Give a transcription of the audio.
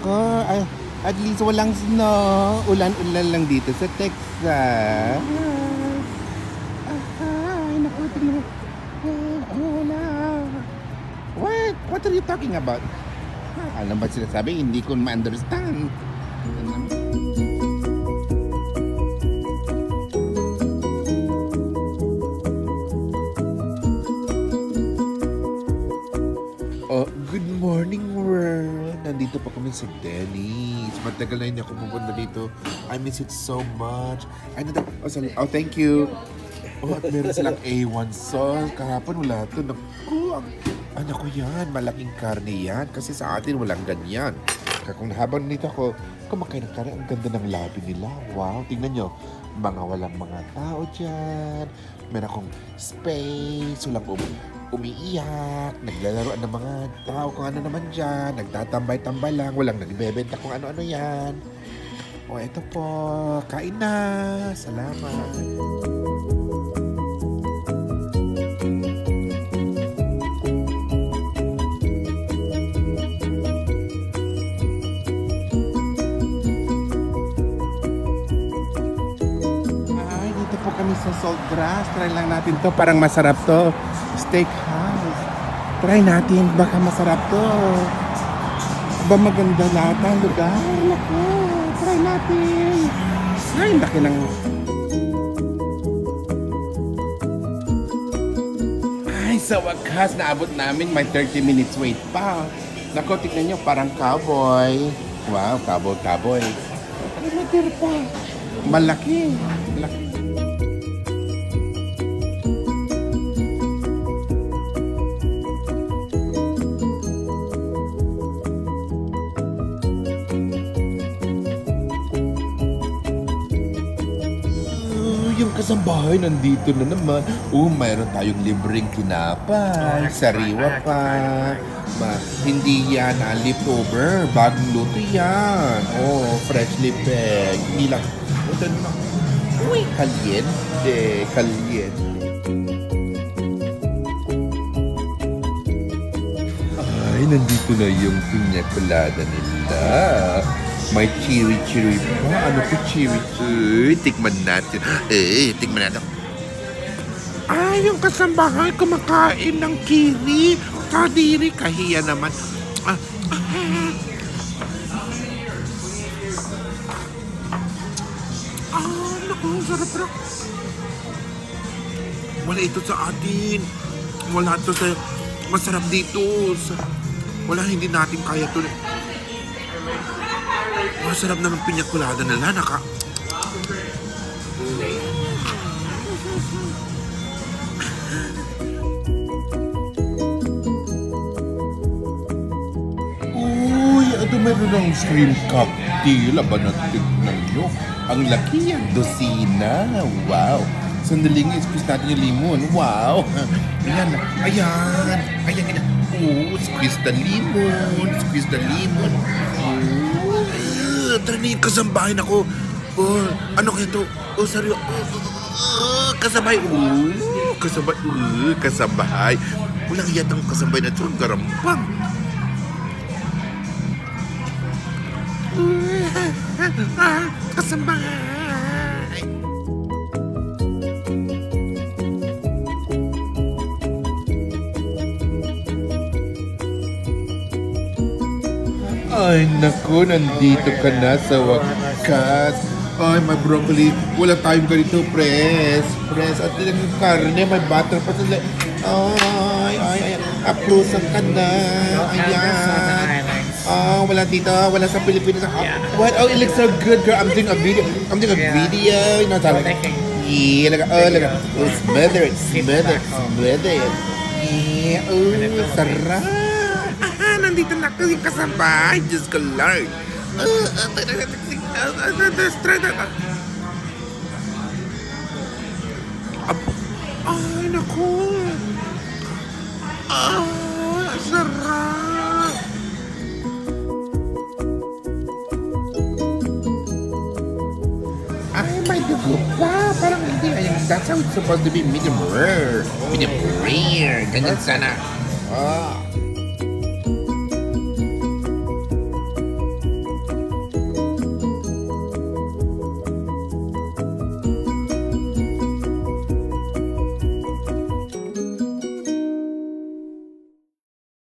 nako. Ay, at least walang snow. Ulan-ulan lang dito sa Texas. Ay, naku, tingnan mo. What are you talking about? Alam ba sinasabi? Hindi ko ma-understand. Oh, good morning world! Nandito pa kami sa Denny's. Matagal na hindi ako pupunta dito. I miss it so much. Oh, thank you. Oh, at meron silang A1 sauce. Kahapon wala ito. Ano ko yan? Malaking karne yan. Kasi sa atin walang ganyan. Kaya kung habang nito ako, kumakain ng karne, ang ganda ng labi nila. Wow, tingnan nyo. Walang mga tao dyan. Meron akong space. Walang umiiyak. Naglalaro ng mga tao kung ano naman dyan. Nagtatambay-tambay lang. Walang nagbebenta kung ano-ano yan. O, eto po. Kain na. Salamat. Kami sa Salt Grass. Try lang natin to. Parang masarap to. Steakhouse. Try natin. Baka masarap to. Ba maganda lahat ang lugar. Naku. Try natin. Ay, laki ng... Ay, sa wakas, naabot namin. May 30 minutes wait pa. Naku, tignan nyo. Parang cowboy. Wow, cowboy. Ay, natir pa. Malaki. Malaki. Yung kasambahay nandito na naman. Mayroon tayong libreng tinapay. Sariwa pa. Hindi yan leftover. Bagong luto yan. Freshly baked. Hindi lang. Uy, caliente. Ay, nandito na yung piña colada nila. May cherry pa. Ano po cherry? Tikman natin. Tikman natin. Ay, yung kasambahay kumakain ng kiri. Kadiri, kahiya naman. Naku, sarap. Wala ito sa atin. Wala ito sa... Masarap dito. Wala, hindi natin kaya ito. Masarap naman piña colada nila. Meron ng shrimp cocktail. Aba, natignan nyo. Ang laki yan. Dosina. Wow. Sandaling squeeze natin yung limon. Wow. Ayan. Squeeze the limon. Tara na yung kasambahay ako. Ano kaya ito? Saryo. Kasambahay. Kasambahay. Walang yatang kasambahay na ito. Ang garampang. Kasambahay. Ay, naku, nandito ka na sa wakas. Ay, may broccoli. Wala tayong ganito, press. At yung karne, may butter pa sila. Ay. Aprusan ka na. Ayan. Wala dito. Wala sa Pilipinas. What? It looks so good, girl. I'm doing a video. You know, like, yeah, like, smother it. Yeah, sarap. Nandito na kasi kasabay. Diyos ko, Lord. Ay, naku. Sarap. Ay, may dugo pa. Parang hindi. That's how it's supposed to be. Medium rare. Ganyan sana.